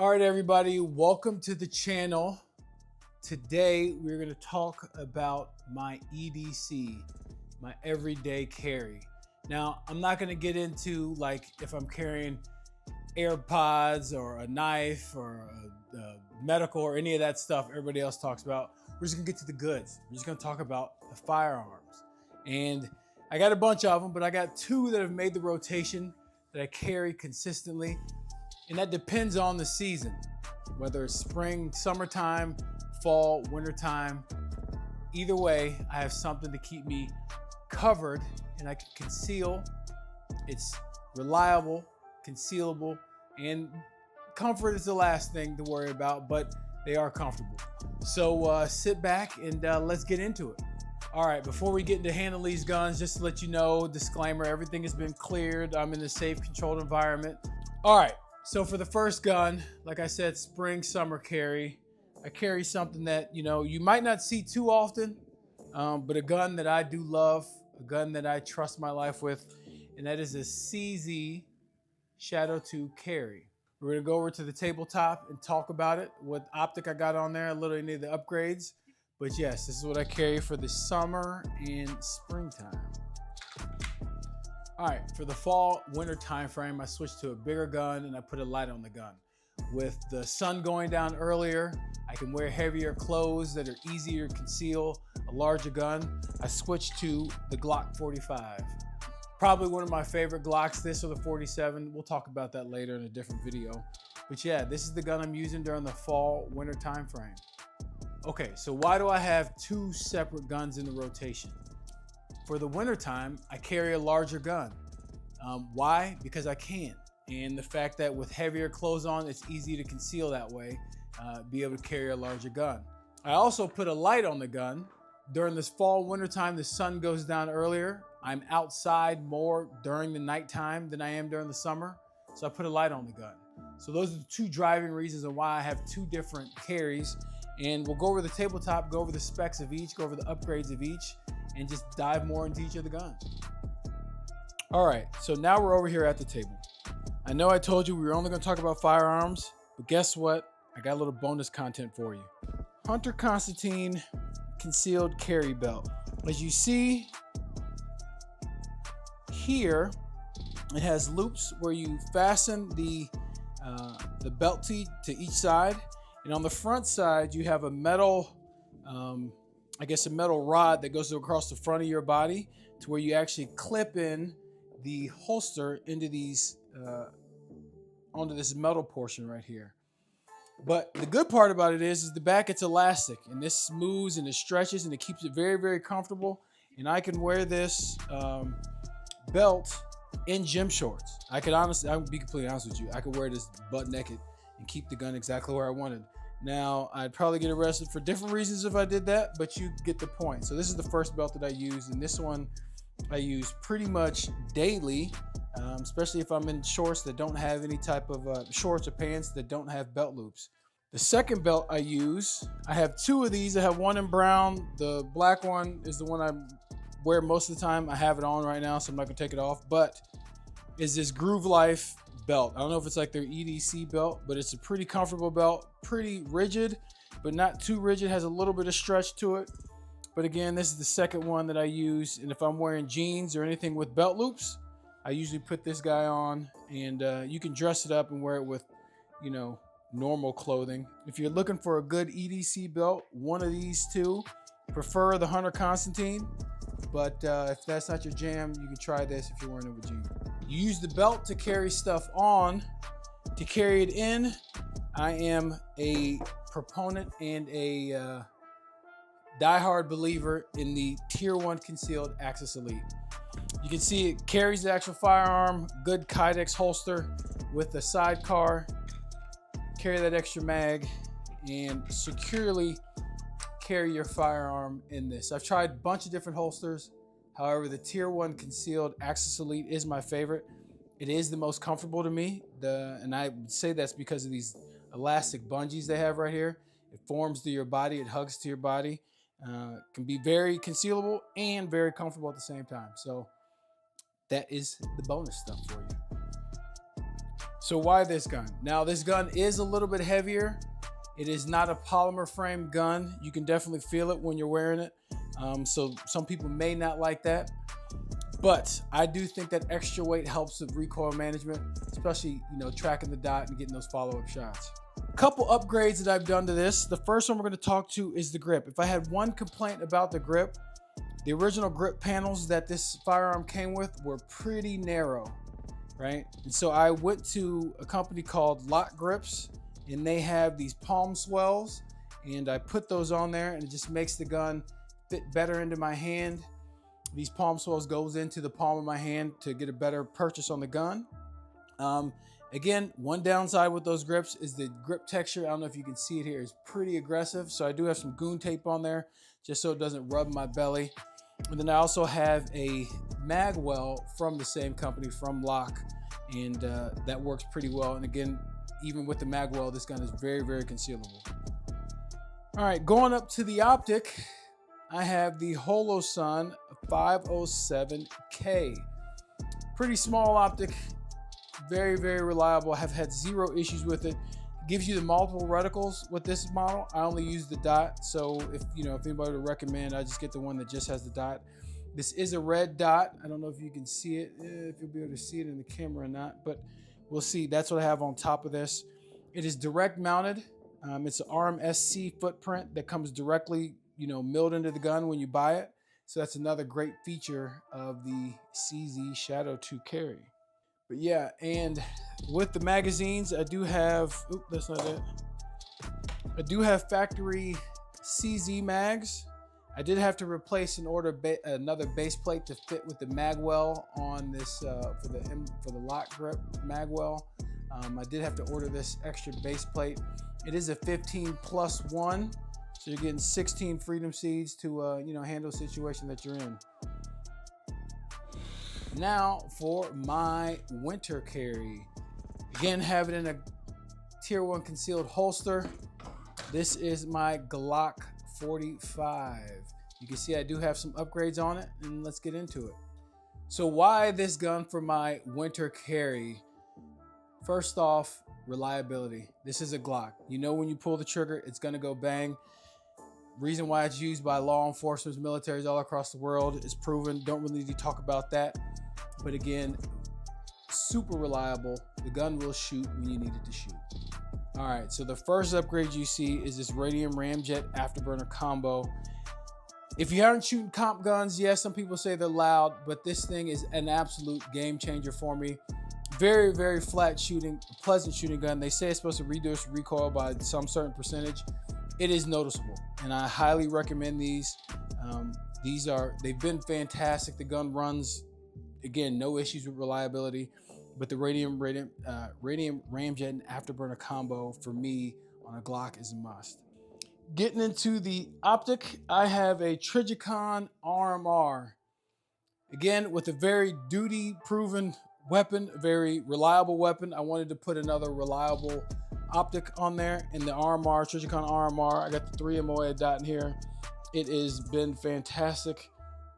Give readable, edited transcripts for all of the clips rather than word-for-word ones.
All right, everybody, welcome to the channel. Today, we're gonna talk about my EDC, my everyday carry. Now, I'm not gonna get into like if I'm carrying AirPods or a knife or a medical or any of that stuff everybody else talks about. We're just gonna get to the goods. We're just gonna talk about the firearms. And I got a bunch of them, but I got two that have made the rotation that I carry consistently. And that depends on the season, whether it's spring, summertime, fall, wintertime. Either way, I have something to keep me covered and I can conceal. It's reliable, concealable, and comfort is the last thing to worry about, but they are comfortable. So sit back and let's get into it. All right, before we get into handling these guns, just to let you know, disclaimer, everything has been cleared. I'm in a safe, controlled environment. All right. So for the first gun, like I said, spring, summer carry, I carry something that, you might not see too often, but a gun that I do love, a gun that I trust my life with, and that is a CZ Shadow 2 carry. We're gonna go over to the tabletop and talk about it, what optic I got on there, a little any of the upgrades. But yes, this is what I carry for the summer and springtime. All right, for the fall, winter time frame, I switched to a bigger gun and I put a light on the gun. With the sun going down earlier, I can wear heavier clothes that are easier to conceal, a larger gun. I switched to the Glock 45. Probably one of my favorite Glocks, this or the 47. We'll talk about that later in a different video. But yeah, this is the gun I'm using during the fall, winter time frame. Okay, so why do I have two separate guns in the rotation? For the wintertime, I carry a larger gun. Why? Because I can. And the fact that with heavier clothes on, it's easy to conceal that way, be able to carry a larger gun. I also put a light on the gun. During this fall, wintertime, the sun goes down earlier. I'm outside more during the nighttime than I am during the summer. So I put a light on the gun. So those are the two driving reasons of why I have two different carries. And we'll go over the tabletop, go over the specs of each, go over the upgrades of each, and just dive more into each of the guns. All right, so now we're over here at the table. I know I told you we were only gonna talk about firearms, but guess what? I got a little bonus content for you. Hunter Constantine concealed carry belt. As you see here, it has loops where you fasten the belt to each side. And on the front side, you have a metal, a metal rod that goes across the front of your body to where you actually clip in the holster into these, onto this metal portion right here. But the good part about it is the back, it's elastic and this smooths and it stretches and it keeps it very, very comfortable. And I can wear this belt in gym shorts. I'll be completely honest with you. I could wear this butt naked and keep the gun exactly where I wanted. Now, I'd probably get arrested for different reasons if I did that, but you get the point. So this is the first belt that I use, and this one I use pretty much daily, especially if I'm in shorts that don't have any type of shorts or pants that don't have belt loops. The second belt I use, I have two of these. I have one in brown. The black one is the one I wear most of the time. I have it on right now, so I'm not gonna take it off, but is this Groove Life belt. I don't know if it's like their EDC belt, but it's a pretty comfortable belt, pretty rigid, but not too rigid, has a little bit of stretch to it. But again, this is the second one that I use. And if I'm wearing jeans or anything with belt loops, I usually put this guy on, and you can dress it up and wear it with, normal clothing. If you're looking for a good EDC belt, one of these two. Prefer the Hunter Constantine, but if that's not your jam, you can try this if you're wearing it with jeans. You use the belt to carry stuff on. To carry it in, I am a proponent and a diehard believer in the Tier 1 Concealed Axis Elite. You can see it carries the actual firearm, good Kydex holster with the sidecar, carry that extra mag, and securely carry your firearm in this. I've tried a bunch of different holsters. However, the Tier 1 Concealed Axis Elite is my favorite. It is the most comfortable to me. And I would say that's because of these elastic bungees they have right here. It forms to your body. It hugs to your body. Can be very concealable and very comfortable at the same time. So that is the bonus stuff for you. So why this gun? Now this gun is a little bit heavier. It is not a polymer frame gun. You can definitely feel it when you're wearing it. So some people may not like that, but I do think that extra weight helps with recoil management, especially, tracking the dot and getting those follow-up shots. A couple upgrades that I've done to this. The first one we're going to talk to is the grip. If I had one complaint about the grip, the original grip panels that this firearm came with were pretty narrow, right? And so I went to a company called Lock Grips, and they have these palm swells, and I put those on there, and it just makes the gun fit better into my hand. These palm swells goes into the palm of my hand to get a better purchase on the gun. Again, one downside with those grips is the grip texture. I don't know if you can see it here. It's pretty aggressive. So I do have some goon tape on there just so it doesn't rub my belly. And then I also have a mag well from the same company, from Lock, and that works pretty well. And again, even with the mag well, this gun is very, very concealable. All right, going up to the optic, I have the Holosun 507K. Pretty small optic, very, very reliable. I have had zero issues with it. Gives you the multiple reticles with this model. I only use the dot, so if anybody would recommend, I just get the one that just has the dot. This is a red dot. I don't know if you can see it, if you'll be able to see it in the camera or not, but we'll see. That's what I have on top of this. It is direct mounted. It's an RMSC footprint that comes directly, milled into the gun when you buy it. So that's another great feature of the CZ Shadow 2 carry. But yeah, and with the magazines, I do have, that's not it. I do have factory CZ mags. I did have to replace and order another base plate to fit with the magwell on this for the Lock Grip magwell. I did have to order this extra base plate. It is a 15+1, so you're getting 16 freedom seeds to handle the situation that you're in. Now for my winter carry. Again, have it in a tier 1 concealed holster. This is my Glock 45. You can see I do have some upgrades on it, and let's get into it. So why this gun for my winter carry? First off, reliability. This is a Glock. When you pull the trigger, it's gonna go bang. Reason why it's used by law enforcement, militaries all across the world is proven. Don't really need to talk about that. But again, super reliable. The gun will shoot when you need it to shoot. All right, so the first upgrade you see is this Radium Ramjet Afterburner combo. If you aren't shooting comp guns, yes, some people say they're loud, but this thing is an absolute game changer for me. Very, very flat shooting, pleasant shooting gun. They say it's supposed to reduce recoil by some certain percentage. It is noticeable, and I highly recommend these. They've been fantastic. The gun runs, again, no issues with reliability, but the Radium Ramjet and Afterburner combo for me on a Glock is a must. Getting into the optic, I have a Trijicon RMR. Again, with a very duty-proven weapon, a very reliable weapon. I wanted to put another reliable optic on there in the RMR, Trijicon RMR. I got the 3 MOA dot in here. It has been fantastic.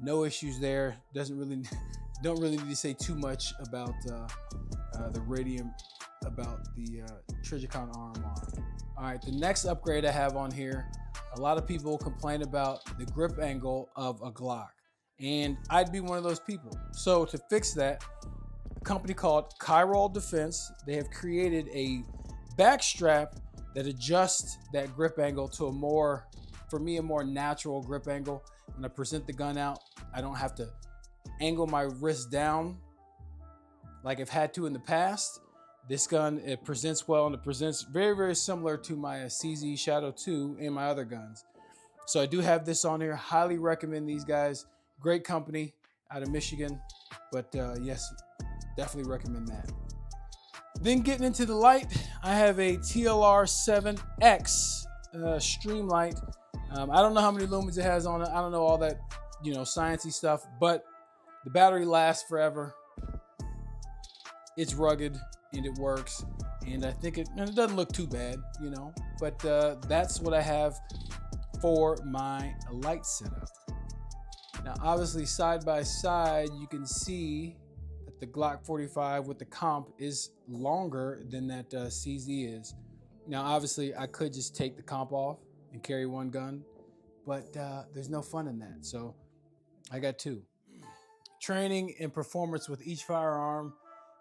No issues there. Don't really need to say too much about the Radium, about the Trijicon RMR. All right, the next upgrade I have on here, a lot of people complain about the grip angle of a Glock, and I'd be one of those people. So to fix that, a company called Chiral Defense, they have created a back strap that adjusts that grip angle to a more natural grip angle. When I present the gun out, I don't have to angle my wrist down like I've had to in the past. This gun, it presents well, and it presents very, very similar to my CZ Shadow 2 and my other guns. So I do have this on here. Highly recommend these guys. Great company out of Michigan, but yes, definitely recommend that. Then getting into the light, I have a TLR 7X Streamlight. I don't know how many lumens it has on it. I don't know all that, sciencey stuff, but the battery lasts forever. It's rugged and it works, and I think it doesn't look too bad, but that's what I have for my light setup. Now, obviously, side by side, you can see that the Glock 45 with the comp is longer than that CZ is. Now, obviously, I could just take the comp off and carry one gun, but there's no fun in that. So I got two. Training and performance with each firearm,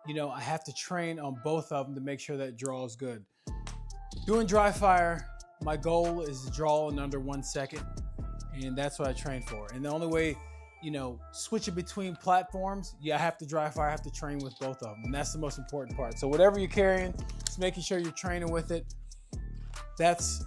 you know, I have to train on both of them to make sure that draw is good. Doing dry fire, my goal is to draw in under 1 second, and that's what I train for. And the only way, you know, switching between platforms, I have to dry fire, I have to train with both of them, and that's the most important part. So whatever you're carrying, just making sure you're training with it. That's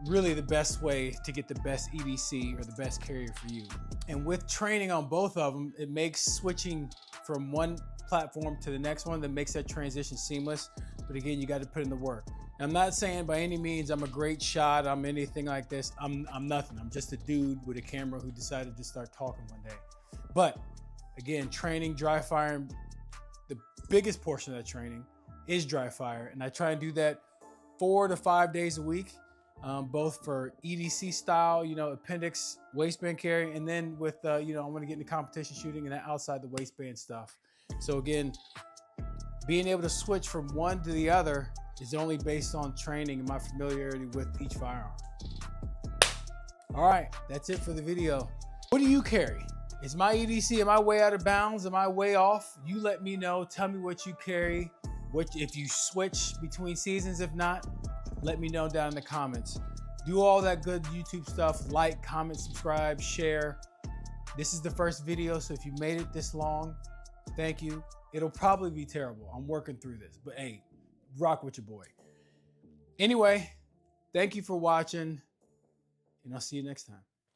really the best way to get the best EDC or the best carrier for you. And with training on both of them, it makes switching from one platform to the next one, that makes that transition seamless. But again, you got to put in the work. And I'm not saying by any means I'm a great shot, I'm anything like this. I'm nothing. I'm just a dude with a camera who decided to start talking one day. But again, training, dry firing, the biggest portion of that training is dry fire. And I try and do that 4 to 5 days a week. Both for EDC style, you know, appendix, waistband carry, and then with, you know, I'm going to get into competition shooting and outside the waistband stuff. So again, being able to switch from one to the other is only based on training and my familiarity with each firearm. All right, that's it for the video. What do you carry? Is my EDC, am I way out of bounds? Am I way off? You let me know. Tell me what you carry. If you switch between seasons, if not, let me know down in the comments. Do all that good YouTube stuff. Like, comment, subscribe, share. This is the first video, so if you made it this long, thank you. It'll probably be terrible. I'm working through this, but hey, rock with your boy. Anyway, thank you for watching, and I'll see you next time.